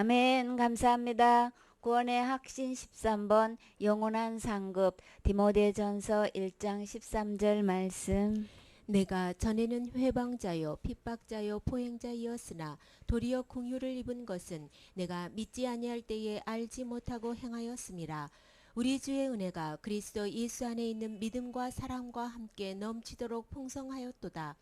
아멘. 감사합니다. 구원의 확신 13번 영원한 상급 디모데전서 1장 13절 말씀. 내가 전에는 회방자요 핍박자요 포행자이었으나 도리어 궁유를 입은 것은 내가 믿지 아니할 때에 알지 못하고 행하였음이라. 우리 주의 은혜가 그리스도 예수 안에 있는 믿음과 사랑과 함께 넘치도록 풍성하였도다.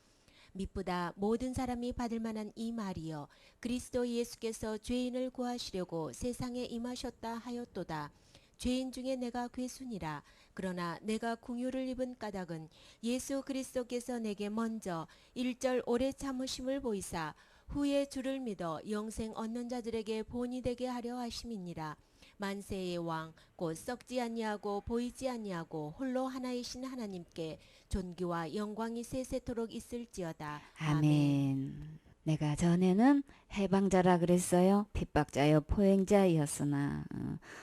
믿보다 모든 사람이 받을 만한 이 말이여 그리스도 예수께서 죄인을 구하시려고 세상에 임하셨다 하였도다. 죄인 중에 내가 괴순이라. 그러나 내가 궁유를 입은 까닭은 예수 그리스도께서 내게 먼저 일절 오래 참으심을 보이사 후에 주를 믿어 영생 얻는 자들에게 본이 되게 하려 하심이니라. 만세의 왕 곧 썩지 아니하고 보이지 아니하고 홀로 하나이신 하나님께 존귀와 영광이 세세토록 있을지어다. 아멘. 아멘. 내가 전에는 해방자라 그랬어요. 핍박자여 포행자였으나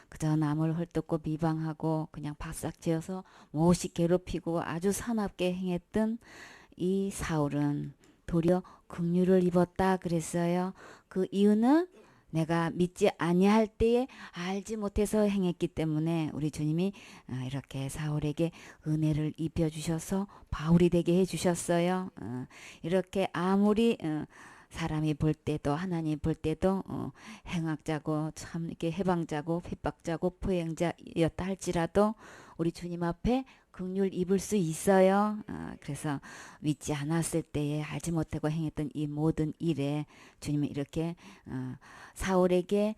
그저 남을 헐뜯고 비방하고 그냥 바싹 지어서 몹시 괴롭히고 아주 사납게 행했던 이 사울은 도리어 긍휼을 입었다 그랬어요. 그 이유는 내가 믿지 아니할 때에 알지 못해서 행했기 때문에 우리 주님이 이렇게 사울에게 은혜를 입혀주셔서 바울이 되게 해주셨어요. 이렇게 아무리 사람이 볼 때도 하나님 볼 때도 행악자고 참 이렇게 해방자고 핍박자고 포행자였다 할지라도 우리 주님 앞에 긍휼 입을 수 있어요. 그래서 믿지 않았을 때에 알지 못하고 행했던 이 모든 일에 주님은 이렇게 사울에게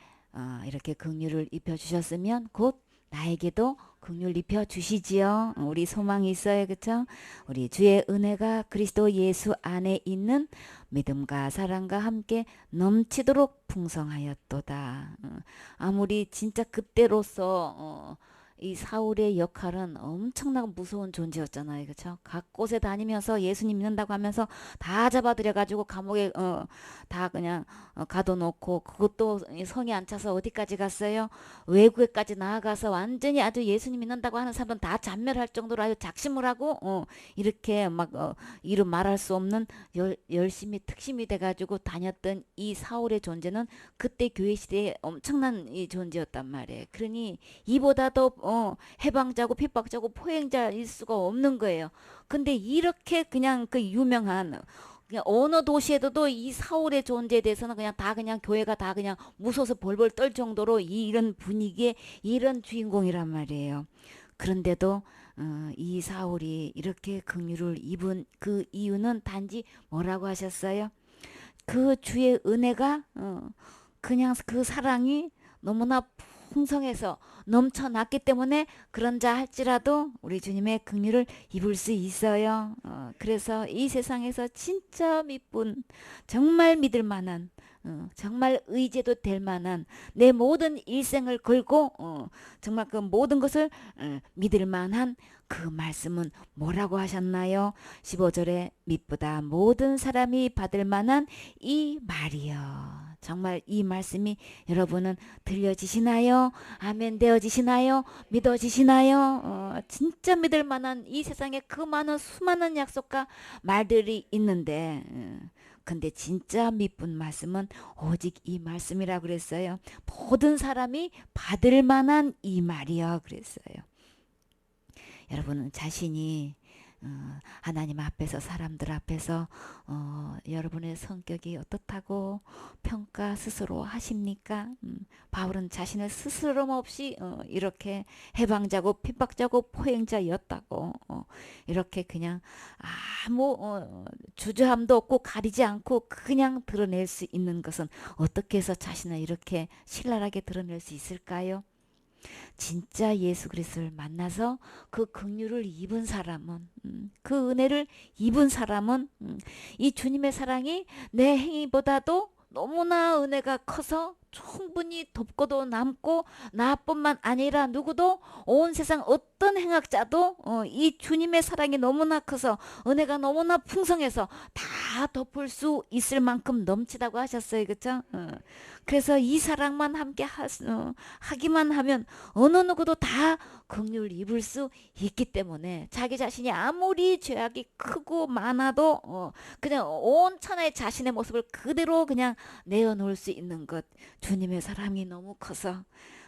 이렇게 긍휼을 입혀 주셨으면 곧 나에게도 긍휼 입혀 주시지요. 우리 소망이 있어요. 그렇죠? 우리 주의 은혜가 그리스도 예수 안에 있는 믿음과 사랑과 함께 넘치도록 풍성하였도다. 아무리 진짜 그때로서 이 사울의 역할은 엄청나게 무서운 존재였잖아요. 그렇죠? 각 곳에 다니면서 예수님 믿는다고 하면서 다 잡아들여 가지고 감옥에 다 그냥 가둬놓고 그것도 성이 안 차서 어디까지 갔어요? 외국에까지 나아가서 완전히 아주 예수님 믿는다고 하는 사람은 다 잔멸할 정도로 아주 작심을 하고 이렇게 막 이름 말할 수 없는 열심히 특심이 돼가지고 다녔던 이 사울의 존재는 그때 교회 시대에 엄청난 이 존재였단 말이에요. 그러니 이보다도 해방자고 핍박자고 포행자일 수가 없는 거예요. 근데 이렇게 그냥 그 유명한 그냥 어느 도시에도 이 사울의 존재에 대해서는 그냥 다 그냥 교회가 다 그냥 무서워서 벌벌 떨 정도로 이런 분위기에 이런 주인공이란 말이에요. 그런데도 이 사울이 이렇게 긍휼을 입은 그 이유는 단지 뭐라고 하셨어요? 그 주의 은혜가 그냥 그 사랑이 너무나 풍성해서 넘쳐났기 때문에 그런 자 할지라도 우리 주님의 긍휼을 입을 수 있어요. 그래서 이 세상에서 진짜 믿분, 정말 믿을 만한, 정말 의지도 될 만한 내 모든 일생을 걸고 정말 그 모든 것을 믿을 만한 그 말씀은 뭐라고 하셨나요? 15절에 믿보다 모든 사람이 받을 만한 이 말이요. 정말 이 말씀이 여러분은 들려지시나요? 아멘 되어지시나요? 믿어지시나요? 진짜 믿을 만한 이 세상에 그 많은 수많은 약속과 말들이 있는데 근데 진짜 믿은 말씀은 오직 이 말씀이라 그랬어요. 모든 사람이 받을 만한 이 말이요 그랬어요. 여러분은 자신이 하나님 앞에서 사람들 앞에서 여러분의 성격이 어떻다고 평가 스스로 하십니까? 바울은 자신을 스스럼 없이 이렇게 해방자고 핍박자고 포행자였다고 이렇게 그냥 아무 주저함도 없고 가리지 않고 그냥 드러낼 수 있는 것은 어떻게 해서 자신을 이렇게 신랄하게 드러낼 수 있을까요? 진짜 예수 그리스도를 만나서 그 긍휼을 입은 사람은 그 은혜를 입은 사람은 이 주님의 사랑이 내 행위보다도 너무나 은혜가 커서 충분히 덮고도 남고 나뿐만 아니라 누구도 온 세상 어떤 행악자도 이 주님의 사랑이 너무나 커서 은혜가 너무나 풍성해서 다 덮을 수 있을 만큼 넘치다고 하셨어요. 그렇죠? 그래서 이 사랑만 함께 하기만 하면 어느 누구도 다 긍휼 입을 수 있기 때문에 자기 자신이 아무리 죄악이 크고 많아도 그냥 온 천하의 자신의 모습을 그대로 그냥 내어놓을 수 있는 것 주님의 사랑이 너무 커서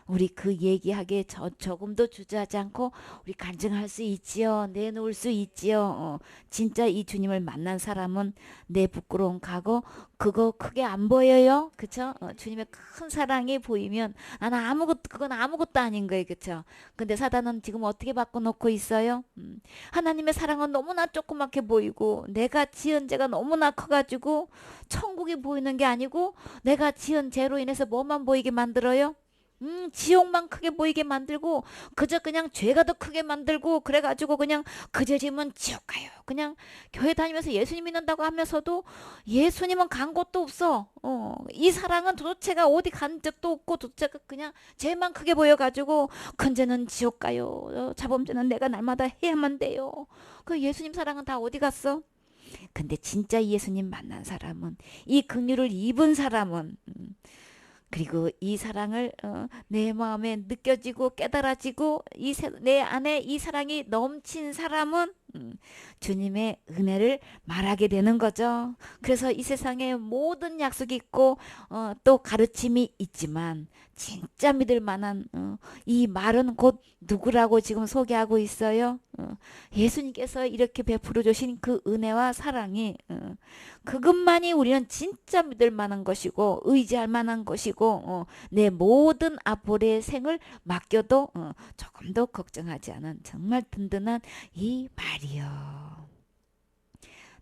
우리 그 얘기하기에 조금도 주저하지 않고 우리 간증할 수 있지요. 내놓을 수 있지요. 진짜 이 주님을 만난 사람은 내 부끄러운 과거 그거 크게 안 보여요. 그쵸? 주님의 큰 사랑이 보이면 나는 그건 아무것도 아닌 거예요. 그쵸? 근데 사단은 지금 어떻게 바꿔놓고 있어요? 하나님의 사랑은 너무나 조그맣게 보이고 내가 지은 죄가 너무나 커가지고 천국이 보이는 게 아니고 내가 지은 죄로 인해서 뭐만 보이게 만들어요? 지옥만 크게 보이게 만들고 그저 그냥 죄가 더 크게 만들고 그래가지고 그냥 그저 지면 지옥 가요. 그냥 교회 다니면서 예수님 믿는다고 하면서도 예수님은 간 곳도 없어. 이 사랑은 도대체가 어디 간 적도 없고 도대체가 그냥 죄만 크게 보여가지고 큰 죄는 지옥 가요. 자범죄는 내가 날마다 해야만 돼요. 그 예수님 사랑은 다 어디 갔어? 근데 진짜 예수님 만난 사람은 이 긍휼을 입은 사람은 그리고 이 사랑을 내 마음에 느껴지고 깨달아지고 내 안에 이 사랑이 넘친 사람은 주님의 은혜를 말하게 되는 거죠. 그래서 이 세상에 모든 약속이 있고 또 가르침이 있지만 진짜 믿을 만한 이 말은 곧 누구라고 지금 소개하고 있어요. 예수님께서 이렇게 베풀어 주신 그 은혜와 사랑이 그것만이 우리는 진짜 믿을 만한 것이고 의지할 만한 것이고 내 모든 앞으로의 생을 맡겨도 조금도 걱정하지 않은 정말 든든한 이 말이요.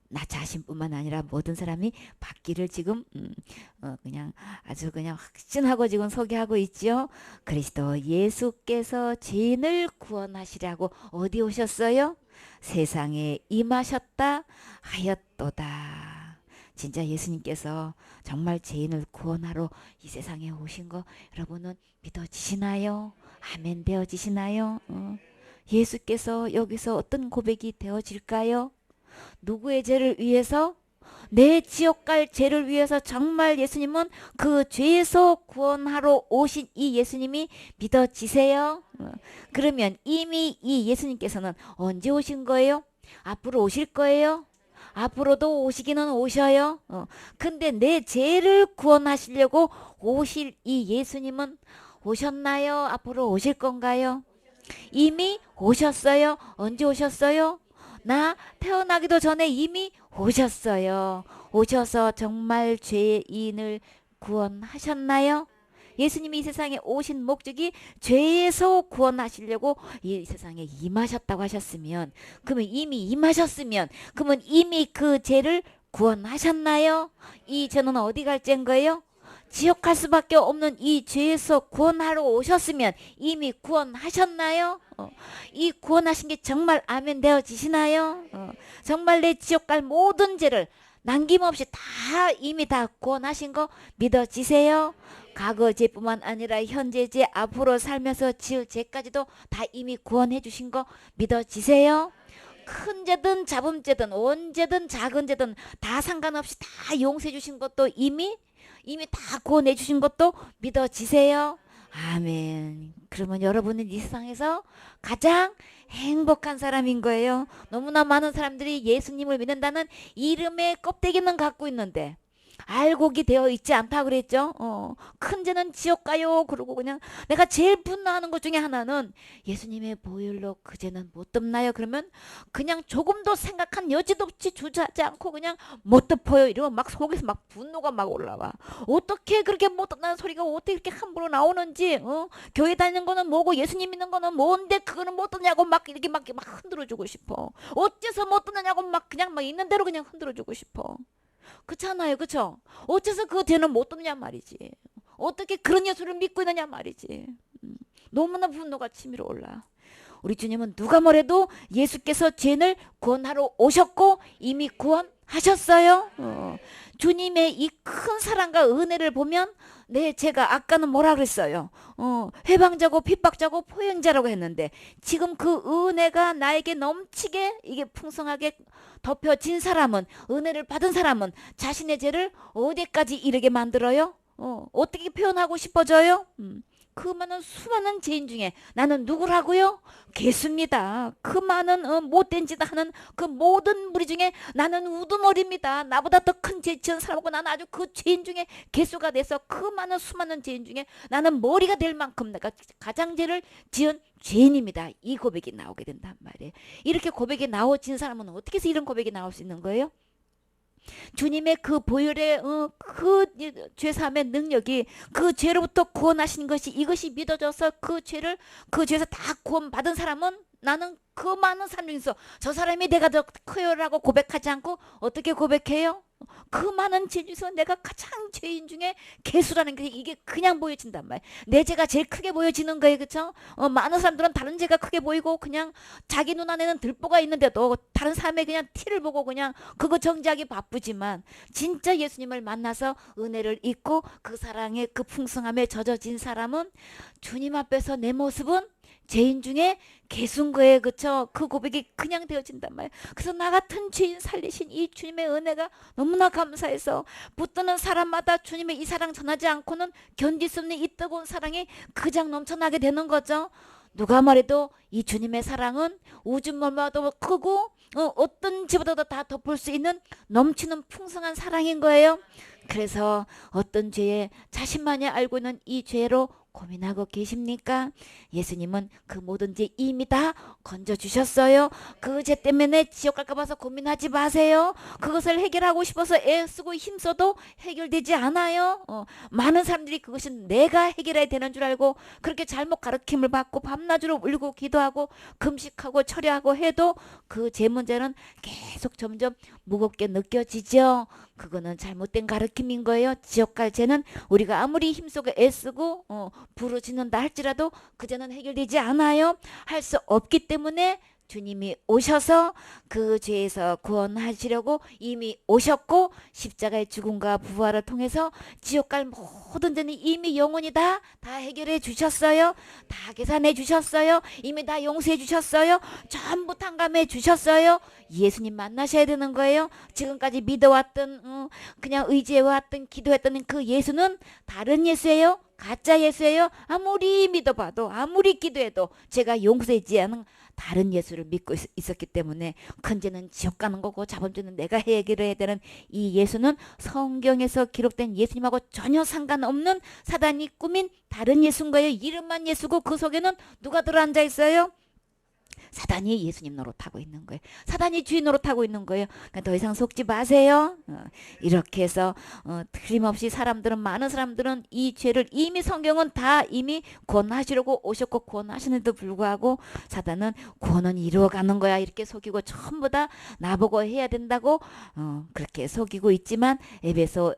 나 자신뿐만 아니라 모든 사람이 받기를 지금 그냥 아주 그냥 확신하고 지금 소개하고 있지요. 그리스도 예수께서 죄인을 구원하시려고 어디 오셨어요? 세상에 임하셨다 하였도다. 진짜 예수님께서 정말 죄인을 구원하러 이 세상에 오신 거 여러분은 믿어지시나요? 아멘 되어지시나요? 예수께서 여기서 어떤 고백이 되어질까요? 누구의 죄를 위해서? 내 지옥 갈 죄를 위해서 정말 예수님은 그 죄에서 구원하러 오신 이 예수님이 믿어지세요? 그러면 이미 이 예수님께서는 언제 오신 거예요? 앞으로 오실 거예요? 앞으로도 오시기는 오셔요. 근데 내 죄를 구원하시려고 오실 이 예수님은 오셨나요? 앞으로 오실 건가요? 이미 오셨어요. 언제 오셨어요? 나 태어나기도 전에 이미 오셨어요. 오셔서 정말 죄인을 구원하셨나요? 예수님이 이 세상에 오신 목적이 죄에서 구원하시려고 이 세상에 임하셨다고 하셨으면 그러면 이미 임하셨으면 그러면 이미 그 죄를 구원하셨나요? 이 죄는 어디 갈 죄인 거예요? 지옥 갈 수밖에 없는 이 죄에서 구원하러 오셨으면 이미 구원하셨나요? 이 구원하신 게 정말 아멘 되어지시나요? 정말 내 지옥 갈 모든 죄를 남김없이 다 이미 다 구원하신 거 믿어지세요? 과거 죄뿐만 아니라 현재 죄 앞으로 살면서 지을 죄까지도 다 이미 구원해 주신 거 믿어지세요? 큰 죄든 작은 죄든 언제든 작은 죄든 다 상관없이 다 용서해 주신 것도 이미 다 구원해 주신 것도 믿어지세요? 아멘. 그러면 여러분은 이 세상에서 가장 행복한 사람인 거예요. 너무나 많은 사람들이 예수님을 믿는다는 이름의 껍데기는 갖고 있는데 알곡이 되어 있지 않다 그랬죠. 큰 죄는 지옥 가요. 그러고 그냥 내가 제일 분노하는 것 중에 하나는 예수님의 보혈로 그 죄는 못 덮나요? 그러면 그냥 조금도 생각한 여지도 없이 주저하지 않고 그냥 못 덮어요. 이러면 막 속에서 막 분노가 막 올라와. 어떻게 그렇게 못 덮나는 소리가 어떻게 이렇게 함부로 나오는지. 교회 다니는 거는 뭐고 예수님 믿는 거는 뭔데 그거는 못 덮냐고 막 이렇게 막 흔들어주고 싶어. 어째서 못 덮느냐고 막 그냥 막 있는 대로 그냥 흔들어주고 싶어. 그렇잖아요. 그쵸? 어째서 그 죄는 못 덮냐 말이지. 어떻게 그런 예수를 믿고 있느냐 말이지. 너무나 분노가 치밀어 올라. 우리 주님은 누가 뭐래도 예수께서 죄를 구원하러 오셨고 이미 구원하셨어요. 주님의 이 큰 사랑과 은혜를 보면 제가 아까는 뭐라 그랬어요? 해방자고 핍박자고 포행자라고 했는데 지금 그 은혜가 나에게 넘치게 이게 풍성하게 덮여진 사람은 은혜를 받은 사람은 자신의 죄를 어디까지 이르게 만들어요? 어떻게 표현하고 싶어져요? 그 많은 수많은 죄인 중에 나는 누구라고요? 개수입니다. 그 많은 못된 짓 하는 그 모든 무리 중에 나는 우두머리입니다. 나보다 더 큰 죄 지은 사람하고 나는 아주 그 죄인 중에 개수가 돼서 그 많은 수많은 죄인 중에 나는 머리가 될 만큼 내가 가장 죄를 지은 죄인입니다. 이 고백이 나오게 된단 말이에요. 이렇게 고백이 나오진 사람은 어떻게 해서 이런 고백이 나올 수 있는 거예요? 주님의 그 보혈의 그 죄사함의 능력이 그 죄로부터 구원하신 것이 이것이 믿어져서 그 죄에서 다 구원받은 사람은 나는 그 많은 사람 중에서 저 사람이 내가 더 커요라고 고백하지 않고 어떻게 고백해요? 그 많은 죄 중에서 내가 가장 죄인 중에 개수라는 게 이게 그냥 보여진단 말이에요. 내 죄가 제일 크게 보여지는 거예요. 그렇죠? 많은 사람들은 다른 죄가 크게 보이고 그냥 자기 눈안에는 들보가 있는데도 다른 사람의 그냥 티를 보고 그냥 그거 정지하기 바쁘지만 진짜 예수님을 만나서 은혜를 잊고 그 사랑의 그 풍성함에 젖어진 사람은 주님 앞에서 내 모습은 죄인 중에 개수인 거예요. 그쵸? 그 고백이 그냥 되어진단 말이에요. 그래서 나 같은 죄인 살리신 이 주님의 은혜가 너무나 감사해서 붙드는 사람마다 주님의 이 사랑 전하지 않고는 견딜 수 없는 이 뜨거운 사랑이 그냥 넘쳐나게 되는 거죠. 누가 말해도 이 주님의 사랑은 우주 멀마도 크고 어떤 집보다도 다 덮을 수 있는 넘치는 풍성한 사랑인 거예요. 그래서 어떤 죄에 자신만이 알고 있는 이 죄로 고민하고 계십니까? 예수님은 그 모든 죄 이미 다 건져주셨어요. 그 죄 때문에 지옥 갈까 봐서 고민하지 마세요. 그것을 해결하고 싶어서 애쓰고 힘써도 해결되지 않아요. 많은 사람들이 그것은 내가 해결해야 되는 줄 알고 그렇게 잘못 가르침을 받고 밤낮으로 울고 기도하고 금식하고 철야하고 해도 그 죄 문제는 계속 점점 무겁게 느껴지죠. 그거는 잘못된 가르침인 거예요. 지옥 갈 죄는 우리가 아무리 힘쓰고 애쓰고 부르짖는다 할지라도 그 죄는 해결되지 않아요. 할 수 없기 때문에 주님이 오셔서 그 죄에서 구원하시려고 이미 오셨고 십자가의 죽음과 부활을 통해서 지옥 갈 모든 죄는 이미 영원히 다 해결해 주셨어요. 다 계산해 주셨어요. 이미 다 용서해 주셨어요. 전부 탕감해 주셨어요. 예수님 만나셔야 되는 거예요. 지금까지 믿어왔던 그냥 의지해왔던 기도했던 그 예수는 다른 예수예요. 가짜 예수예요. 아무리 믿어봐도 아무리 기도해도 제가 용서하지 않은 다른 예수를 믿고 있었기 때문에 큰 죄는 지옥 가는 거고 작은 죄는 내가 해결해야 되는 이 예수는 성경에서 기록된 예수님하고 전혀 상관없는 사단이 꾸민 다른 예수인 거예요. 이름만 예수고 그 속에는 누가 들어앉아 있어요? 사단이 예수님 노릇하고 있는 거예요. 사단이 주인 노릇하고 있는 거예요. 그러니까 더 이상 속지 마세요. 이렇게 해서 틀림없이 많은 사람들은 이 죄를 이미 성경은 다 이미 구원하시려고 오셨고 구원하시는데도 불구하고 사단은 구원은 이루어가는 거야 이렇게 속이고 전부 다 나보고 해야 된다고 그렇게 속이고 있지만 에베소서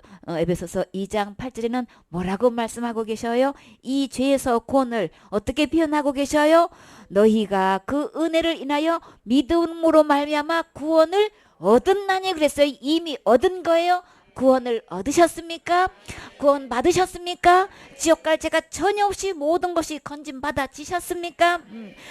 2장 8절에는 뭐라고 말씀하고 계셔요? 이 죄에서 구원을 어떻게 표현하고 계셔요? 너희가 그 은혜를 인하여 믿음으로 말미암아 구원을 얻었나니 그랬어요. 이미 얻은 거예요. 구원을 얻으셨습니까? 구원 받으셨습니까? 지옥 갈 죄가 전혀 없이 모든 것이 건진 받아지셨습니까?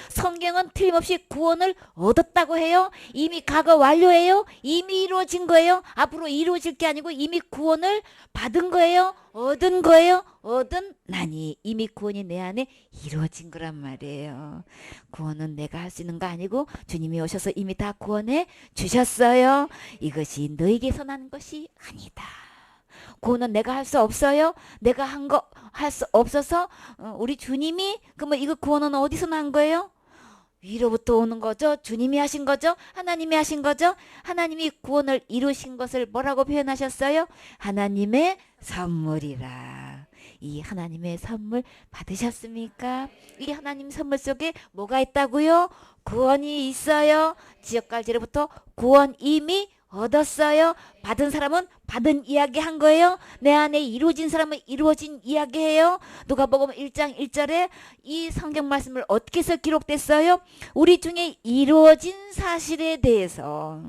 성경은 틀림없이 구원을 얻었다고 해요. 이미 과거 완료예요. 이미 이루어진 거예요. 앞으로 이루어질 게 아니고 이미 구원을 받은 거예요. 얻은 거예요. 얻은 나니 이미 구원이 내 안에 이루어진 거란 말이에요. 구원은 내가 할 수 있는 거 아니고 주님이 오셔서 이미 다 구원해 주셨어요. 이것이 너에게서 난 것이 아니다. 구원은 내가 할 수 없어요. 내가 한 거 할 수 없어서 우리 주님이 그러면 이거 구원은 어디서 난 거예요? 위로부터 오는 거죠. 주님이 하신 거죠. 하나님이 하신 거죠. 하나님이 구원을 이루신 것을 뭐라고 표현하셨어요? 하나님의 선물이라. 이 하나님의 선물 받으셨습니까? 이 하나님 선물 속에 뭐가 있다고요? 구원이 있어요. 지옥 갈 죄로부터 구원 이미 얻었어요. 받은 사람은 받은 이야기 한 거예요. 내 안에 이루어진 사람은 이루어진 이야기예요. 누가복음 1장 1절에 이 성경 말씀을 어떻게 해서 기록됐어요? 우리 중에 이루어진 사실에 대해서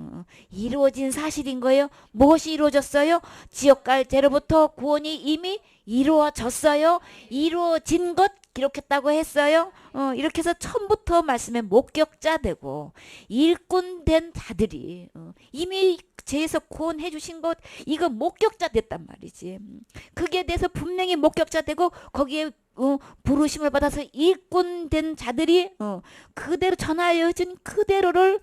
이루어진 사실인 거예요. 무엇이 이루어졌어요? 지옥 갈 죄로부터 구원이 이미 이루어졌어요. 이루어진 것 기록했다고 했어요. 이렇게 해서 처음부터 말씀의 목격자 되고 일꾼 된 자들이 이미 죄에서 구원해 주신 것 이거 목격자 됐단 말이지. 그게 대해서 분명히 목격자 되고 거기에 부르심을 받아서 일꾼 된 자들이 그대로 전하여 준 그대로를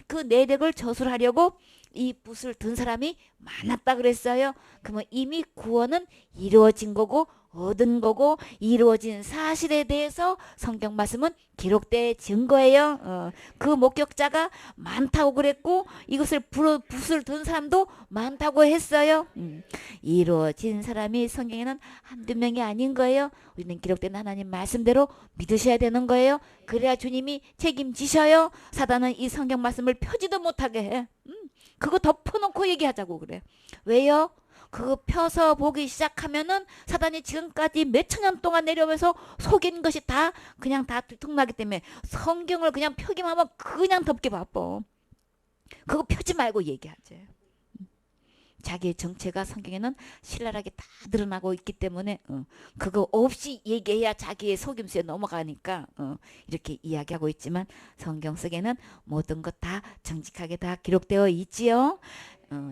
그 내력을 저술하려고 이 붓을 든 사람이 많았다 그랬어요. 그러면 이미 구원은 이루어진 거고 얻은 거고 이루어진 사실에 대해서 성경 말씀은 기록된 거예요. 그 목격자가 많다고 그랬고 이것을 붓을 든 사람도 많다고 했어요. 이루어진 사람이 성경에는 한두 명이 아닌 거예요. 우리는 기록된 하나님 말씀대로 믿으셔야 되는 거예요. 그래야 주님이 책임지셔요. 사단은 이 성경 말씀을 펴지도 못하게 해. 그거 덮어놓고 얘기하자고 그래. 왜요? 그거 펴서 보기 시작하면은 사단이 지금까지 몇천 년 동안 내려오면서 속인 것이 다 그냥 다 들통나기 때문에 성경을 그냥 펴기만 하면 그냥 덮기 바빠. 그거 펴지 말고 얘기하지. 자기의 정체가 성경에는 신랄하게 다 드러나고 있기 때문에 그거 없이 얘기해야 자기의 속임수에 넘어가니까 이렇게 이야기하고 있지만 성경 속에는 모든 것 다 정직하게 다 기록되어 있지요.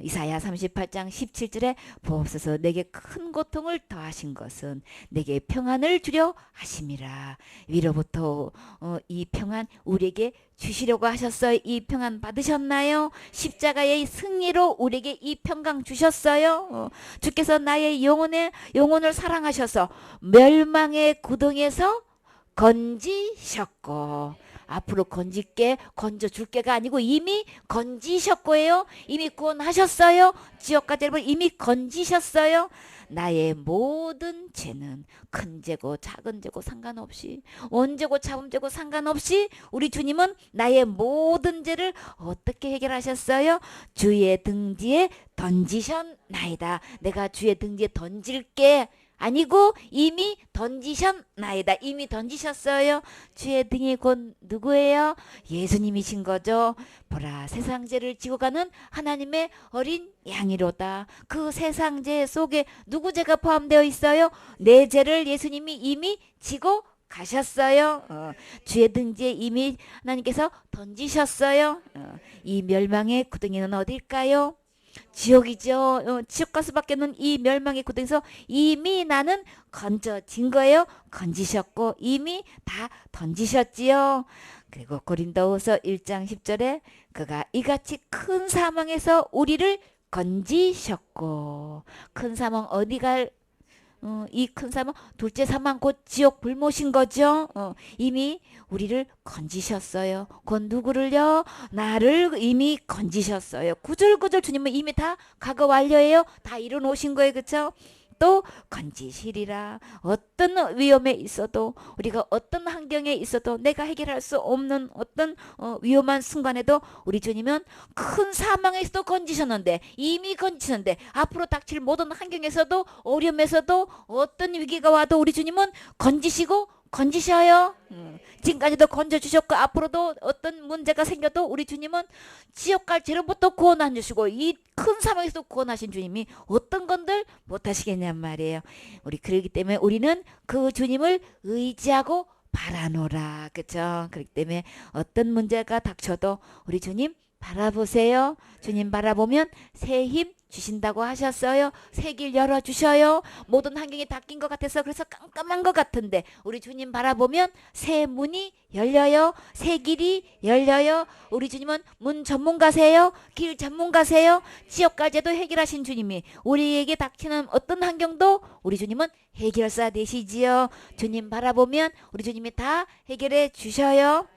이사야 38장 17절에 보옵소서 내게 큰 고통을 더하신 것은 내게 평안을 주려 하심이라. 위로부터 이 평안 우리에게 주시려고 하셨어요. 이 평안 받으셨나요? 십자가의 승리로 우리에게 이 평강 주셨어요. 주께서 나의 영혼을 사랑하셔서 멸망의 구덩이에서 건지셨고 앞으로 건져줄게가 아니고 이미 건지셨고요. 이미 구원하셨어요. 지옥까지 여러분 이미 건지셨어요. 나의 모든 죄는 큰 죄고 작은 죄고 상관없이 원죄고 차범죄고 상관없이 우리 주님은 나의 모든 죄를 어떻게 해결하셨어요? 주의 등 뒤에 던지셨나이다. 내가 주의 등 뒤에 던질게 아니고 이미 던지셨나이다. 이미 던지셨어요. 주의 등이 곧 누구예요? 예수님이신 거죠. 보라 세상 죄를 지고 가는 하나님의 어린 양이로다. 그 세상 죄 속에 누구 죄가 포함되어 있어요? 내 죄를 예수님이 이미 지고 가셨어요. 주의 등지에 이미 하나님께서 던지셨어요. 이 멸망의 구덩이는 어딜까요? 지옥이죠. 지옥 갈 수밖에 없는 이 멸망의 구덩이에서 이미 나는 건져진 거예요. 건지셨고 이미 다 던지셨지요. 그리고 고린도후서 1장 10절에 그가 이같이 큰 사망에서 우리를 건지셨고 큰 사망 어디 이 큰 사망 둘째 사망 곧 지옥 불못인 거죠. 이미 우리를 건지셨어요. 곧 누구를요? 나를 이미 건지셨어요. 구절구절 주님은 이미 다 각오 완료해요. 다 이뤄놓으신 거예요. 그렇죠? 또 건지시리라. 어떤 위험에 있어도 우리가 어떤 환경에 있어도 내가 해결할 수 없는 어떤 위험한 순간에도 우리 주님은 큰 사망에서도 건지셨는데 이미 건지셨는데 앞으로 닥칠 모든 환경에서도 어려움에서도 어떤 위기가 와도 우리 주님은 건지시고 건지셔요. 지금까지도 건져주셨고 앞으로도 어떤 문제가 생겨도 우리 주님은 지옥 갈 죄로부터 구원해 주시고 이 큰 사망에서 구원하신 주님이 어떤 건들 못하시겠냔 말이에요. 우리 그러기 때문에 우리는 그 주님을 의지하고 바라노라. 그렇죠? 그렇기 때문에 어떤 문제가 닥쳐도 우리 주님 바라보세요. 주님 바라보면 새 힘 주신다고 하셨어요. 새 길 열어주셔요. 모든 환경이 닫힌 것 같아서 그래서 깜깜한 것 같은데 우리 주님 바라보면 새 문이 열려요. 새 길이 열려요. 우리 주님은 문 전문가세요. 길 전문가세요. 지옥까지도 해결하신 주님이 우리에게 닥치는 어떤 환경도 우리 주님은 해결사 되시지요. 주님 바라보면 우리 주님이 다 해결해 주셔요.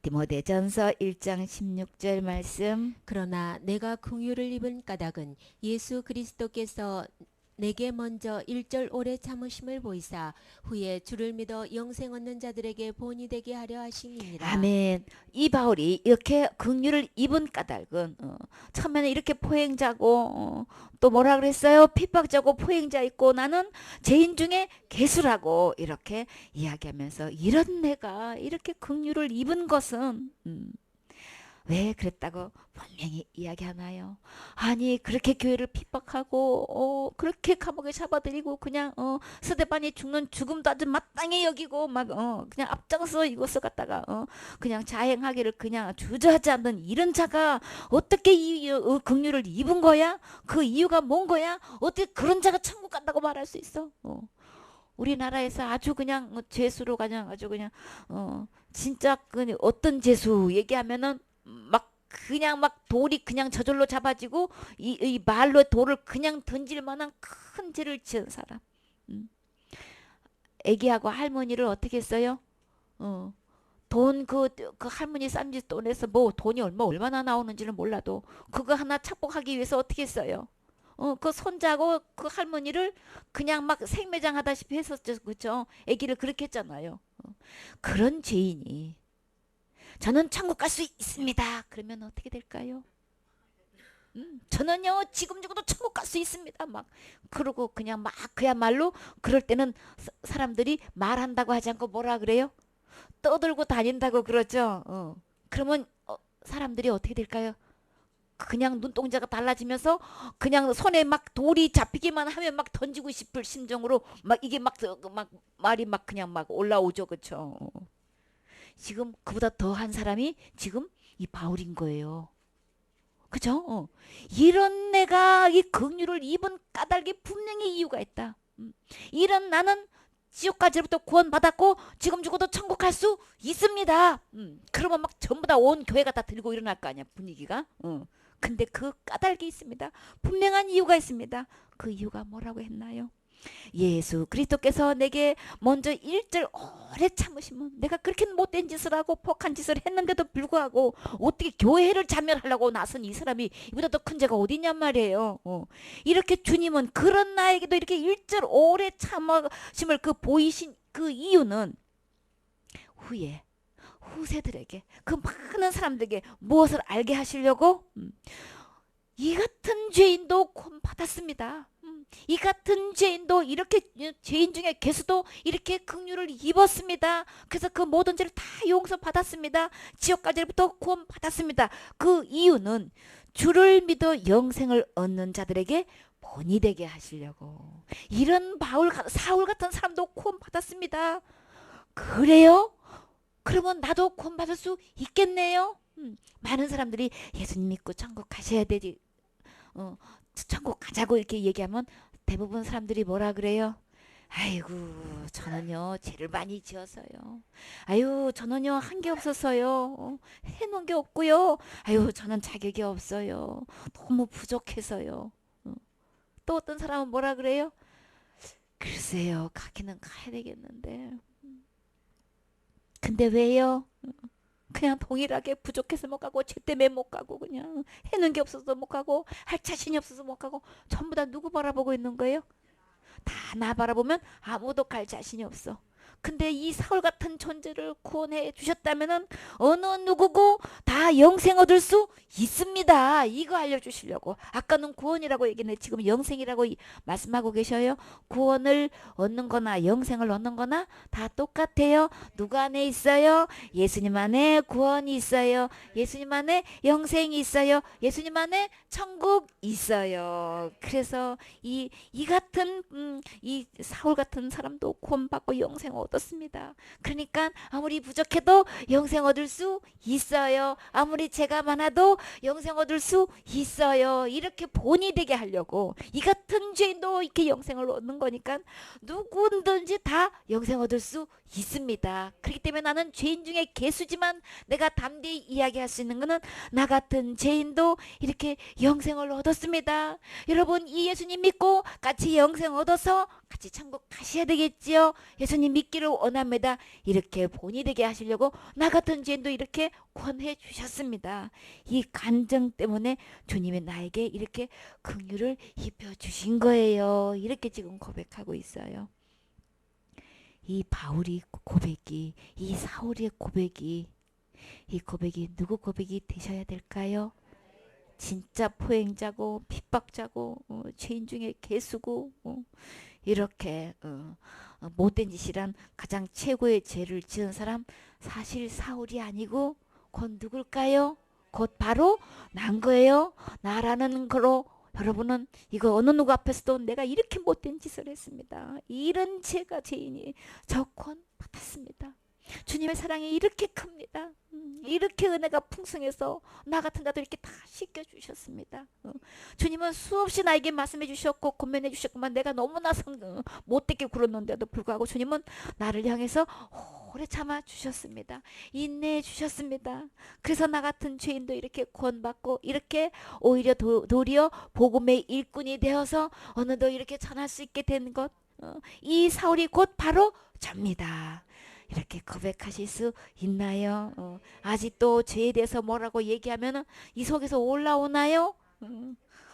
디모데전서 1장 16절 말씀. 그러나 내가 긍휼을 입은 까닭은 예수 그리스도께서 내게 먼저 1절 오래 참으심을 보이사 후에 주를 믿어 영생 얻는 자들에게 본이 되게 하려 하심이니라. 아멘. 이 바울이 이렇게 긍휼을 입은 까닭은 처음에는 이렇게 포행자고 또 뭐라 그랬어요? 핍박자고 포행자 있고 나는 죄인 중에 괴수라고 이렇게 이야기하면서 이런 내가 이렇게 긍휼을 입은 것은 왜 그랬다고 분명히 이야기하나요? 아니 그렇게 교회를 핍박하고 그렇게 감옥에 잡아들이고 그냥 스데반이 죽는 죽음도 아주 마땅히 여기고 막 그냥 앞장서 이것을 갖다가 그냥 자행하기를 그냥 주저하지 않는 이런 자가 어떻게 이 긍휼을 입은 거야? 그 이유가 뭔 거야? 어떻게 그런 자가 천국 간다고 말할 수 있어? 우리나라에서 아주 그냥 죄수로 그냥 아주 그냥 진짜 어떤 죄수 얘기하면은 막 그냥 막 돌이 그냥 저절로 잡아지고 이 말로 돌을 그냥 던질 만한 큰 죄를 지은 사람. 음. 애기하고 할머니를 어떻게 했어요? 어. 그 할머니 쌈짓 돈에서 뭐 돈이 얼마나 나오는지는 몰라도 그거 하나 착복하기 위해서 어떻게 했어요? 그 손자고 그 할머니를 그냥 막 생매장 하다시피 했었죠. 그죠? 애기를 그렇게 했잖아요. 그런 죄인이 저는 천국 갈 수 있습니다. 그러면 어떻게 될까요? 저는요 지금 죽어도 천국 갈 수 있습니다. 막 그러고 그냥 막 그야말로 그럴 때는 사람들이 말한다고 하지 않고 뭐라 그래요? 떠들고 다닌다고 그러죠. 그러면 사람들이 어떻게 될까요? 그냥 눈동자가 달라지면서 그냥 손에 막 돌이 잡히기만 하면 막 던지고 싶을 심정으로 막 이게 막 말이 막 그냥 막 올라오죠. 그쵸? 지금 그보다 더한 사람이 지금 이 바울인 거예요. 그죠? 이런 내가 이 긍휼을 입은 까닭에 분명히 이유가 있다. 이런 나는 지옥까지로부터 구원받았고 지금 죽어도 천국 갈 수 있습니다. 그러면 막 전부 다 온 교회가 다 들고 일어날 거 아니야 분위기가. 근데 그 까닭이 있습니다. 분명한 이유가 있습니다. 그 이유가 뭐라고 했나요? 예수 그리스도께서 내게 먼저 일절 오래 참으시면 내가 그렇게 못된 짓을 하고 폭한 짓을 했는데도 불구하고 어떻게 교회를 자멸하려고 나선 이 사람이 이보다 더 큰 죄가 어디 있냔 말이에요. 이렇게 주님은 그런 나에게도 이렇게 일절 오래 참으심을 그 보이신 그 이유는 후에 후세들에게 그 많은 사람들에게 무엇을 알게 하시려고 이 같은 죄인도 구원받았습니다. 이 같은 죄인도 이렇게 죄인 중에 개수도 이렇게 긍휼을 입었습니다. 그래서 그 모든 죄를 다 용서받았습니다. 지옥까지부터 구원받았습니다. 그 이유는 주를 믿어 영생을 얻는 자들에게 본이 되게 하시려고. 이런 사울 같은 사람도 구원받았습니다. 그래요? 그러면 나도 구원받을 수 있겠네요. 많은 사람들이 예수님 믿고 천국 가셔야 되지. 천국 가자고 이렇게 얘기하면 대부분 사람들이 뭐라 그래요? 아이고 저는요 죄를 많이 지어서요. 아유 저는요 한 게 없어서요. 해놓은 게 없고요. 아유 저는 자격이 없어요. 너무 부족해서요. 또 어떤 사람은 뭐라 그래요? 글쎄요 가기는 가야 되겠는데 근데 왜요? 그냥 동일하게 부족해서 못 가고 죄 때문에 못 가고 그냥 해놓은 게 없어서 못 가고 할 자신이 없어서 못 가고 전부 다 누구 바라보고 있는 거예요? 다 나 바라보면 아무도 갈 자신이 없어. 근데 이 사울 같은 존재를 구원해 주셨다면은 어느 누구고 다 영생 얻을 수 있습니다. 이거 알려주시려고. 아까는 구원이라고 얘기했는데 지금 영생이라고 말씀하고 계셔요. 구원을 얻는 거나 영생을 얻는 거나 다 똑같아요. 누구 안에 있어요? 예수님 안에 구원이 있어요. 예수님 안에 영생이 있어요. 예수님 안에 천국 있어요. 그래서 이 같은 이 사울 같은 사람도 구원받고 영생 얻었습니다. 그러니까 아무리 부족해도 영생 얻을 수 있어요. 아무리 죄가 많아도 영생 얻을 수 있어요. 이렇게 본이 되게 하려고 이 같은 죄인도 이렇게 영생을 얻는 거니까 누구든지 다 영생 얻을 수 있습니다. 그렇기 때문에 나는 죄인 중에 개수지만 내가 담대히 이야기할 수 있는 것은 나 같은 죄인도 이렇게 영생을 얻었습니다. 여러분 이 예수님 믿고 같이 영생 얻어서 같이 천국 가셔야 되겠지요. 예수님 믿기를 원합니다. 이렇게 본이 되게 하시려고 나 같은 죄인도 이렇게 구원해 주셨습니다. 이 간증 때문에 주님이 나에게 이렇게 긍휼을 입혀 주신 거예요. 이렇게 지금 고백하고 있어요. 이 바울이 고백이, 이 사울의 고백이, 이 고백이 누구 고백이 되셔야 될까요? 진짜 포행자고 핍박자고 죄인 중에 개수고 이렇게 못된 짓이란 가장 최고의 죄를 지은 사람 사실 사울이 아니고 곧 누굴까요? 곧 바로 난 거예요. 나라는 거로 여러분은 이거 어느 누구 앞에서도 내가 이렇게 못된 짓을 했습니다. 이런 죄가 죄인이 저 권 받았습니다. 주님의 사랑이 이렇게 큽니다. 이렇게 은혜가 풍성해서 나 같은 자도 이렇게 다 씻겨주셨습니다. 주님은 수없이 나에게 말씀해 주셨고 권면해 주셨구만. 내가 너무나 못되게 굴었는데도 불구하고 주님은 나를 향해서 오래 참아 주셨습니다. 인내해 주셨습니다. 그래서 나 같은 죄인도 이렇게 구원받고 이렇게 오히려 도리어 복음의 일꾼이 되어서 어느덧 이렇게 전할 수 있게 된 것, 이 사울이 곧 바로 접니다. 이렇게 고백하실 수 있나요? 아직도 죄에 대해서 뭐라고 얘기하면 이 속에서 올라오나요?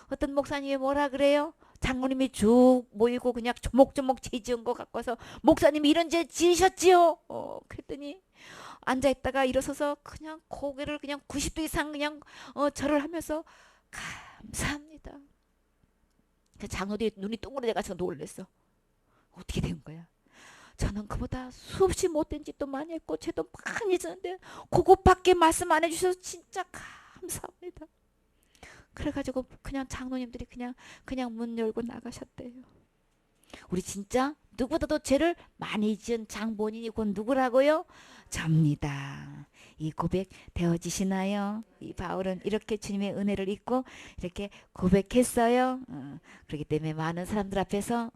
어떤 목사님이 뭐라 그래요? 장로님이 쭉 모이고 그냥 조목조목 죄 지은 것 같고서 목사님이 이런 죄 지으셨지요? 그랬더니 앉아있다가 일어서서 그냥 고개를 그냥 90도 이상 그냥 절을 하면서 감사합니다. 그 장로들이 눈이 동그래져가지고 놀랬어. 어떻게 된 거야? 저는 그보다 수없이 못된 짓도 많이 했고 죄도 많이 졌는데 그것밖에 말씀 안 해주셔서 진짜 감사합니다. 그래가지고 그냥 장로님들이 그냥 문 열고 나가셨대요. 우리 진짜 누구보다도 죄를 많이 지은 장본인이 곧 누구라고요? 접니다. 이 고백 되어지시나요? 이 바울은 이렇게 주님의 은혜를 잊고 이렇게 고백했어요. 그렇기 때문에 많은 사람들 앞에서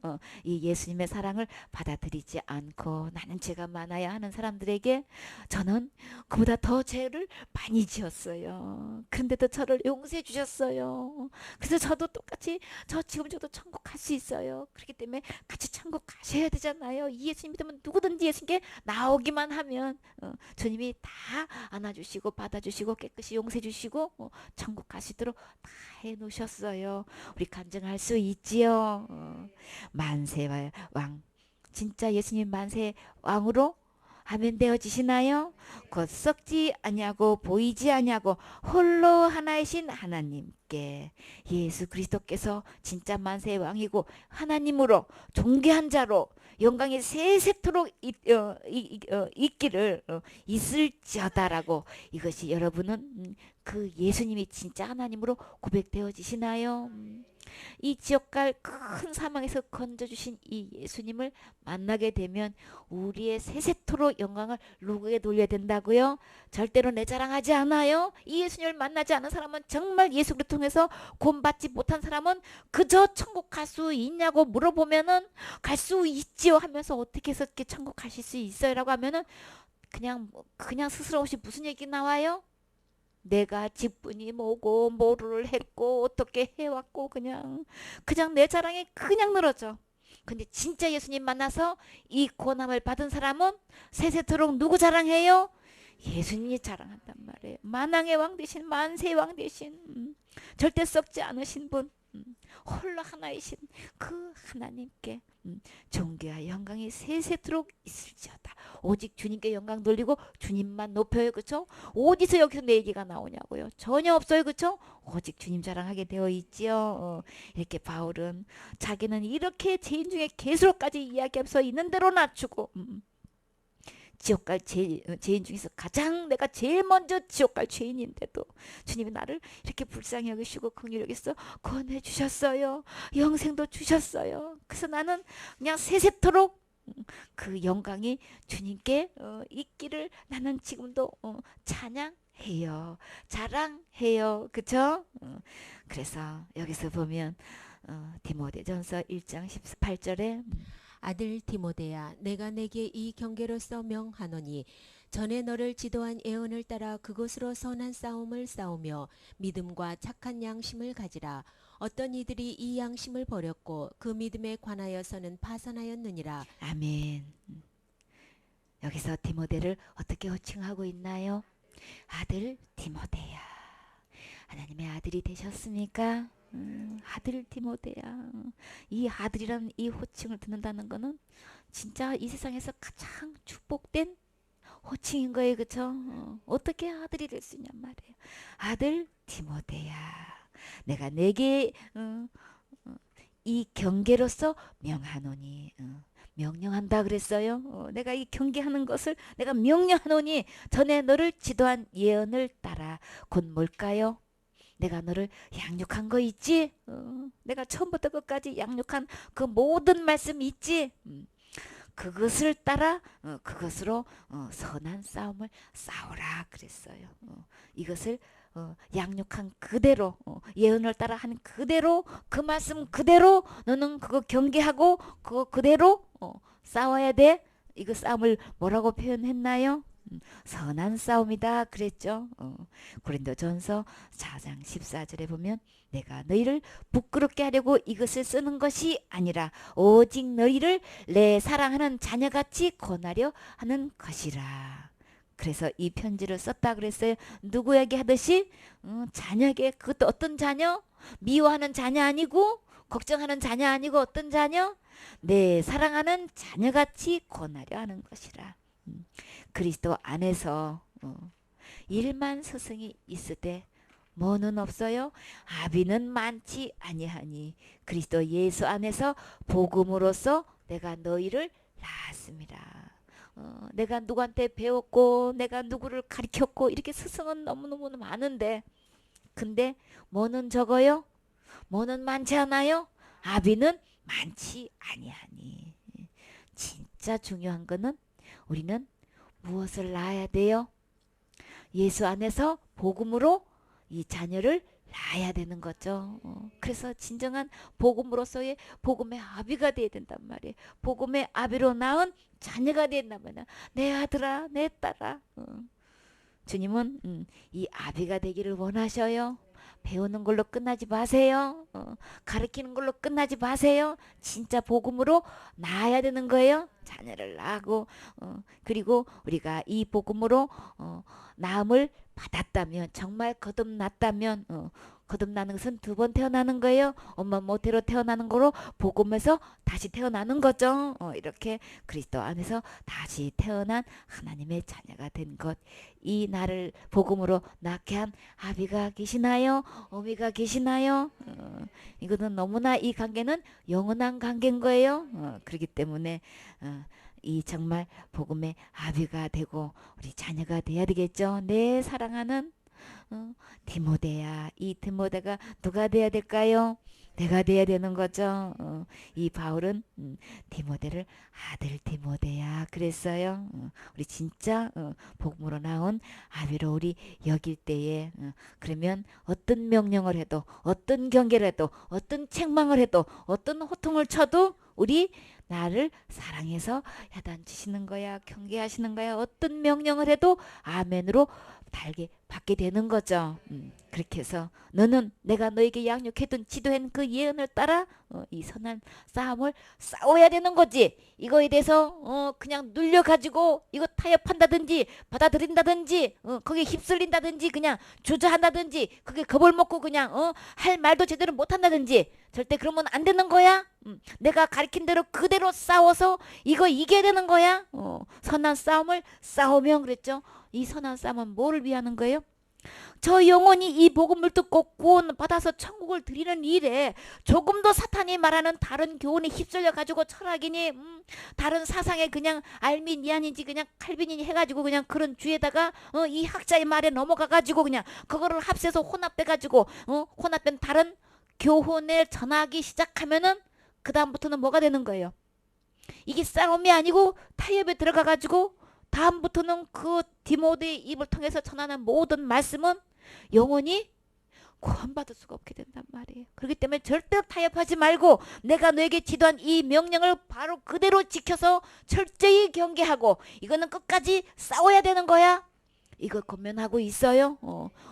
이 예수님의 사랑을 받아들이지 않고 나는 죄가 많아야 하는 사람들에게 저는 그보다 더 죄를 많이 지었어요. 그런데도 저를 용서해 주셨어요. 그래서 저도 똑같이 지금 저도 천국 갈 수 있어요. 그렇기 때문에 같이 천국 가셔야 되잖아요. 이 예수님 믿으면 누구든지 예수님께 나오기만 하면 주님이 다 안아주시고 받아주시고 깨끗이 용서해주시고 천국 가시도록 다 해놓으셨어요. 우리 간증할 수 있지요. 만세 왕, 진짜 예수님 만세 왕으로 하면 되어지시나요? 곧 썩지 아니하고 보이지 아니하고 홀로 하나이신 하나님께 예수 그리스도께서 진짜 만세의 왕이고 하나님으로 존귀한 자로 영광이 세세토록 있기를 있을지어다라고 이것이 여러분은 그 예수님이 진짜 하나님으로 고백되어지시나요? 이 지옥갈 큰 사망에서 건져주신 이 예수님을 만나게 되면 우리의 세세토록 영광을 누구에게 돌려야 된다고요? 절대로 내 자랑하지 않아요. 이 예수님을 만나지 않은 사람은 정말 예수를 통해서 구원받지 못한 사람은 그저 천국 갈 수 있냐고 물어보면은 갈 수 있지요 하면서 어떻게 해서 이렇게 천국 가실 수 있어요? 라고 하면은 그냥 스스로 없이 무슨 얘기 나와요? 내가 직분이 뭐고 뭐를 했고 어떻게 해왔고 그냥 내 자랑이 그냥 늘어져. 근데 진짜 예수님 만나서 이 구원함을 받은 사람은 세세토록 누구 자랑해요? 예수님이 자랑한단 말이에요. 만왕의 왕 되신 만세의 왕 되신 절대 썩지 않으신 분, 홀로 하나이신 그 하나님께 존귀와 영광이 세세토록 있을지어다. 오직 주님께 영광 돌리고 주님만 높여요. 그렇죠? 어디서 여기서 내 얘기가 나오냐고요. 전혀 없어요. 그렇죠? 오직 주님 자랑하게 되어 있지요. 이렇게 바울은 자기는 이렇게 죄인 중에 계수로까지 이야기하면서 있는 대로 낮추고 지옥 갈 죄인 중에서 가장 내가 제일 먼저 지옥 갈 죄인인데도 주님이 나를 이렇게 불쌍히 여기시고 긍휼히 여기서 구원해 주셨어요. 영생도 주셨어요. 그래서 나는 그냥 세세토록 그 영광이 주님께 있기를 나는 지금도 찬양해요. 자랑해요. 그쵸? 그래서 여기서 보면 디모데전서 1장 18절에 아들 디모데야, 내가 내게 이 경계로서 명하노니 전에 너를 지도한 예언을 따라 그것으로 선한 싸움을 싸우며 믿음과 착한 양심을 가지라. 어떤 이들이 이 양심을 버렸고 그 믿음에 관하여서는 파산하였느니라. 아멘. 여기서 디모데를 어떻게 호칭하고 있나요? 아들 디모데야. 하나님의 아들이 되셨습니까? 아들 디모데야. 이 아들이라는 이 호칭을 듣는다는 거는 진짜 이 세상에서 가장 축복된 호칭인 거예요. 그쵸? 어떻게 아들이 될 수 있냔 말이에요. 아들 디모데야. 내가 내게 이 경계로서 명하노니 명령한다 그랬어요. 내가 이 경계하는 것을 내가 명령하노니 전에 너를 지도한 예언을 따라 곧 뭘까요? 내가 너를 양육한 거 있지? 내가 처음부터 끝까지 양육한 그 모든 말씀 있지? 그것을 따라 그것으로 선한 싸움을 싸우라 그랬어요. 이것을 양육한 그대로 예언을 따라 한 그대로 그 말씀 그대로 너는 그거 경계하고 그거 그대로 싸워야 돼. 이거 싸움을 뭐라고 표현했나요? 선한 싸움이다 그랬죠. 고린도전서 4장 14절에 보면 내가 너희를 부끄럽게 하려고 이것을 쓰는 것이 아니라 오직 너희를 내 사랑하는 자녀같이 권하려 하는 것이라. 그래서 이 편지를 썼다 그랬어요. 누구에게 하듯이 자녀에게. 그것도 어떤 자녀? 미워하는 자녀 아니고 걱정하는 자녀 아니고 어떤 자녀? 내 사랑하는 자녀같이 권하려 하는 것이라. 그리스도 안에서 일만 스승이 있을 때 뭐는 없어요? 아비는 많지 아니하니 그리스도 예수 안에서 복음으로써 내가 너희를 낳았습니다. 내가 누구한테 배웠고 내가 누구를 가르쳤고 이렇게 스승은 너무너무 많은데 근데 뭐는 적어요? 뭐는 많지 않아요? 아비는 많지 아니하니. 진짜 중요한 거는 우리는 무엇을 낳아야 돼요? 예수 안에서 복음으로 이 자녀를 낳아야 되는 거죠. 그래서 진정한 복음으로서의 복음의 아비가 돼야 된단 말이에요. 복음의 아비로 낳은 자녀가 된단 말이야. 내 아들아 내 딸아. 주님은 이 아비가 되기를 원하셔요. 배우는 걸로 끝나지 마세요. 가르치는 걸로 끝나지 마세요. 진짜 복음으로 낳아야 되는 거예요. 자녀를 낳고 그리고 우리가 이 복음으로 낳음을 받았다면 정말 거듭났다면 거듭나는 것은 두 번 태어나는 거예요. 엄마 모태로 태어나는 거로 복음에서 다시 태어나는 거죠. 이렇게 그리스도 안에서 다시 태어난 하나님의 자녀가 된 것. 이 나를 복음으로 낳게 한 아비가 계시나요? 어미가 계시나요? 이거는 너무나 이 관계는 영원한 관계인 거예요. 그렇기 때문에 이 정말 복음의 아비가 되고 우리 자녀가 돼야 되겠죠. 내 사랑하는 디모데야. 이 디모데가 누가 돼야 될까요? 내가 돼야 되는 거죠. 이 바울은 디모데를 아들 디모데야 그랬어요. 우리 진짜 복음으로 나온 아비로 우리 여길 때에 그러면 어떤 명령을 해도 어떤 경계를 해도 어떤 책망을 해도 어떤 호통을 쳐도 우리 나를 사랑해서 야단치시는 거야 경계하시는 거야. 어떤 명령을 해도 아멘으로 달게 받게 되는 거죠. 그렇게 해서 너는 내가 너에게 양육해둔 지도한 그 예언을 따라 이 선한 싸움을 싸워야 되는 거지. 이거에 대해서 그냥 눌려가지고 이거 타협한다든지 받아들인다든지 거기에 휩쓸린다든지 그냥 주저한다든지 그게 겁을 먹고 그냥 할 말도 제대로 못한다든지 절대 그러면 안 되는 거야. 내가 가르친 대로 그대로 싸워서 이거 이겨야 되는 거야. 선한 싸움을 싸우면 그랬죠. 이 선한 싸움은 뭐를 위하는 거예요? 저 영혼이 이 복음을 듣고 구원 받아서 천국을 드리는 일에 조금도 사탄이 말하는 다른 교훈에 휩쓸려 가지고 철학이니 다른 사상에 그냥 알미니안인지 그냥 칼빈이니 해가지고 그냥 그런 주에다가 이 학자의 말에 넘어가 가지고 그냥 그거를 합세서 혼합돼 가지고 혼합된 다른 교훈을 전하기 시작하면은 그 다음부터는 뭐가 되는 거예요? 이게 싸움이 아니고 타협에 들어가 가지고 다음부터는 그 디모데의 입을 통해서 전하는 모든 말씀은 영원히 구원받을 수가 없게 된단 말이에요. 그렇기 때문에 절대 타협하지 말고 내가 너에게 지도한 이 명령을 바로 그대로 지켜서 철저히 경계하고 이거는 끝까지 싸워야 되는 거야. 이거 권면하고 있어요.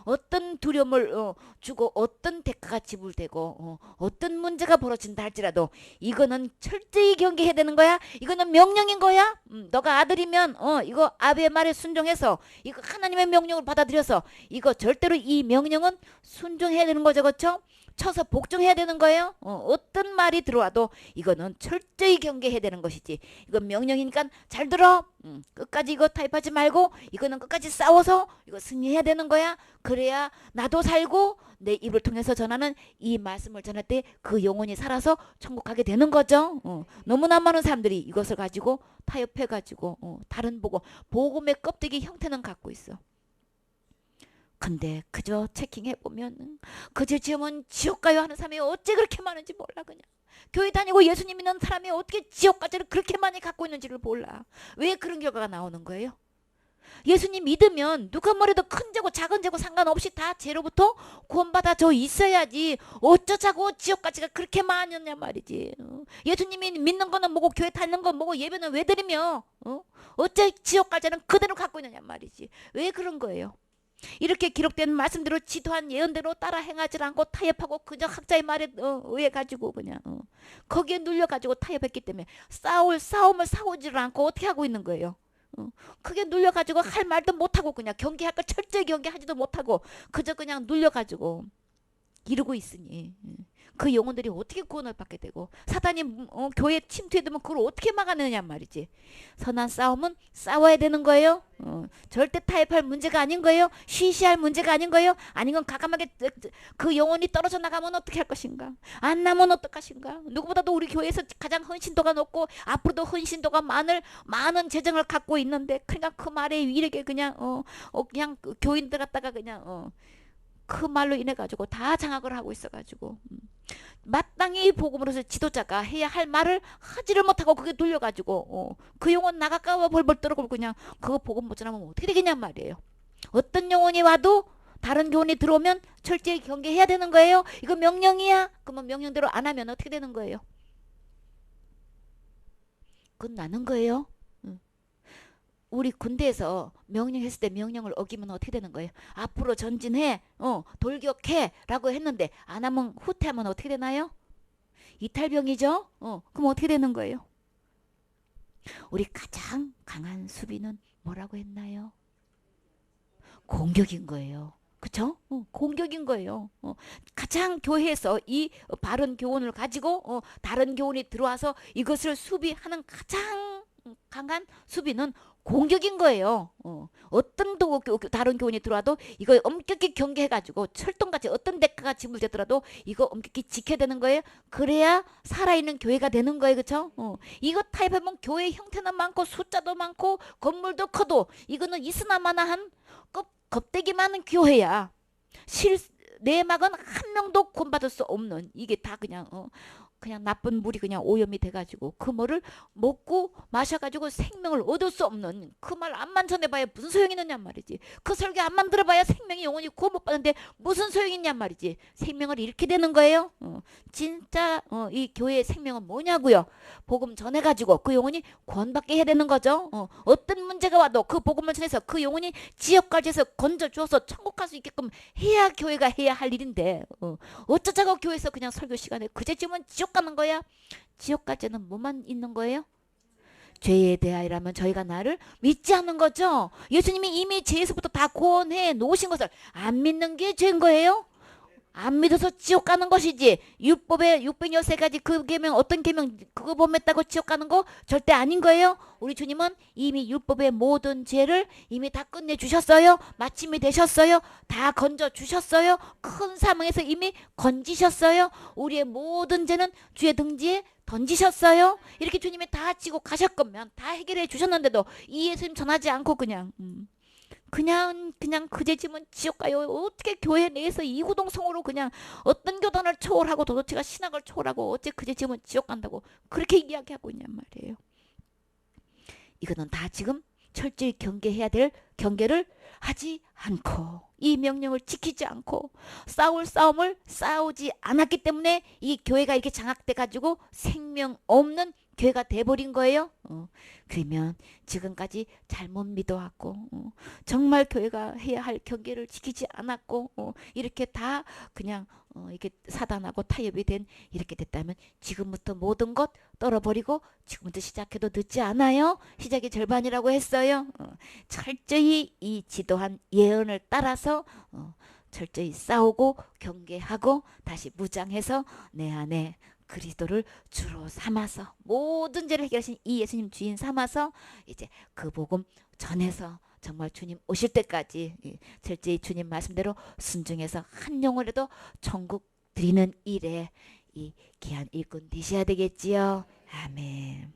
어떤 두려움을 주고 어떤 대가가 지불되고 어떤 문제가 벌어진다 할지라도 이거는 철저히 경계해야 되는 거야. 이거는 명령인 거야. 너가 아들이면 이거 아비의 말에 순종해서 이거 하나님의 명령을 받아들여서 이거 절대로 이 명령은 순종해야 되는 거죠. 그렇죠? 쳐서 복종해야 되는 거예요. 어떤 말이 들어와도 이거는 철저히 경계해야 되는 것이지. 이건 명령이니까 잘 들어. 끝까지 이거 타협하지 말고 이거는 끝까지 싸워서 이거 승리해야 되는 거야. 그래야 나도 살고 내 입을 통해서 전하는 이 말씀을 전할 때 그 영혼이 살아서 천국 가게 되는 거죠. 너무나 많은 사람들이 이것을 가지고 타협해가지고 다른 복음의 껍데기 형태는 갖고 있어. 근데 그저 체킹해보면 그저 지으면 지옥 가요 하는 사람이 어째 그렇게 많은지 몰라. 그냥 교회 다니고 예수님 믿는 사람이 어떻게 지옥까지를 그렇게 많이 갖고 있는지를 몰라. 왜 그런 결과가 나오는 거예요? 예수님 믿으면 누가 뭐래도 큰 죄고 작은 죄고 상관없이 다 죄로부터 구원받아져 있어야지 어쩌자고 지옥까지가 그렇게 많았냐 말이지. 예수님이 믿는 거는 뭐고 교회 다니는 건 뭐고 예배는 왜 드리며 어째 지옥까지는 그대로 갖고 있느냐 말이지. 왜 그런 거예요? 이렇게 기록된 말씀대로 지도한 예언대로 따라 행하지 않고 타협하고 그저 학자의 말에 의해 가지고 그냥 거기에 눌려 가지고 타협했기 때문에 싸움을 싸우지를 않고 어떻게 하고 있는 거예요? 크게 눌려가지고 할 말도 못하고 그냥 경계할 거 철저히 경계하지도 못하고 그저 그냥 눌려가지고 이러고 있으니 그 영혼들이 어떻게 구원을 받게 되고 사단이 교회에 침투해두면 그걸 어떻게 막아내느냐 말이지. 선한 싸움은 싸워야 되는 거예요. 절대 타협할 문제가 아닌 거예요. 쉬쉬할 문제가 아닌 거예요. 아니면 가감하게 그 영혼이 떨어져 나가면 어떻게 할 것인가. 안 나면 어떡하신가. 누구보다도 우리 교회에서 가장 헌신도가 높고 앞으로도 헌신도가 많은 재정을 갖고 있는데 그러니까 그 말에 이렇게 그냥 그냥 그 교인들 갖다가 그냥 그 말로 인해 가지고 다 장악을 하고 있어 가지고 마땅히 복음으로서 지도자가 해야 할 말을 하지를 못하고 그게 눌려 가지고 그 영혼 나갈까 벌벌 떨고 그냥 그거 복음 못 전하면 어떻게 되겠냔 말이에요. 어떤 영혼이 와도 다른 교훈이 들어오면 철저히 경계해야 되는 거예요. 이거 명령이야. 그러면 명령대로 안 하면 어떻게 되는 거예요? 그건 나는 거예요. 우리 군대에서 명령했을 때 명령을 어기면 어떻게 되는 거예요? 앞으로 전진해, 돌격해 라고 했는데 안 하면 후퇴하면 어떻게 되나요? 이탈병이죠? 그럼 어떻게 되는 거예요? 우리 가장 강한 수비는 뭐라고 했나요? 공격인 거예요. 그쵸? 공격인 거예요. 가장 교회에서 이 바른 교훈을 가지고 다른 교훈이 들어와서 이것을 수비하는 가장 강한 수비는 공격인 거예요. 어떤 다른 교훈이 들어와도 이거 엄격히 경계해가지고 철동같이 어떤 대가가 지불되더라도 이거 엄격히 지켜야 되는 거예요. 그래야 살아있는 교회가 되는 거예요. 그쵸? 이거 타입하면 교회 형태는 많고 숫자도 많고 건물도 커도 이거는 있으나마나한 겁대기 많은 교회야. 내막은 한 명도 구원받을 수 없는 이게 다 그냥 나쁜 물이 그냥 오염이 돼가지고 그 물을 먹고 마셔가지고 생명을 얻을 수 없는 그 말 암만 전해봐야 무슨 소용이 있느냐 말이지. 그 설교 암만 들어봐야 생명이 영원히 구원 못 받는데 무슨 소용이 있냐 말이지. 생명을 잃게 되는 거예요. 진짜 이 교회의 생명은 뭐냐고요. 복음 전해가지고 그 영혼이 구원받게 해야 되는 거죠. 어떤 문제가 와도 그 복음을 전해서 그 영혼이 지옥까지에서 건져주어서 천국 갈 수 있게끔 해야 교회가 해야 할 일인데 어쩌자고 교회에서 그냥 설교 시간에 그제쯤은 지옥 가는 거야. 지옥까지는 뭐만 있는 거예요? 죄에 대하여라면 저희가 나를 믿지 않는 거죠. 예수님이 이미 죄에서부터 다 구원해 놓으신 것을 안 믿는 게 죄인 거예요. 안 믿어서 지옥 가는 것이지. 율법에 613가지 그 계명 어떤 계명 그거 범했다고 지옥 가는 거 절대 아닌 거예요. 우리 주님은 이미 율법의 모든 죄를 이미 다 끝내주셨어요. 마침이 되셨어요. 다 건져주셨어요. 큰 사망에서 이미 건지셨어요. 우리의 모든 죄는 주의 등지에 던지셨어요. 이렇게 주님이 다 지고 가셨거면 다 해결해 주셨는데도 이 예수님 전하지 않고 그냥 그제 지면 지옥 가요. 어떻게 교회 내에서 이구동성으로 그냥 어떤 교단을 초월하고 도대체가 신학을 초월하고 어째 그제 지면 지옥 간다고 그렇게 이야기하고 있냔 말이에요. 이거는 다 지금 철저히 경계해야 될 경계를 하지 않고 이 명령을 지키지 않고 싸울 싸움을 싸우지 않았기 때문에 이 교회가 이렇게 장악돼 가지고 생명 없는 교회가 돼버린 거예요. 그러면 지금까지 잘못 믿어왔고 정말 교회가 해야 할 경계를 지키지 않았고 이렇게 다 그냥 이렇게 사단하고 타협이 된 이렇게 됐다면 지금부터 모든 것 떨어버리고 지금부터 시작해도 늦지 않아요. 시작이 절반이라고 했어요. 철저히 이 지도한 예언을 따라서 철저히 싸우고 경계하고 다시 무장해서 내 안에 그리스도를 주로 삼아서 모든 죄를 해결하신 이 예수님 주인 삼아서 이제 그 복음 전해서 정말 주님 오실 때까지 철저히 주님 말씀대로 순종해서 한 영혼이라도 천국 드리는 일에 이 귀한 일꾼 되셔야 되겠지요. 아멘.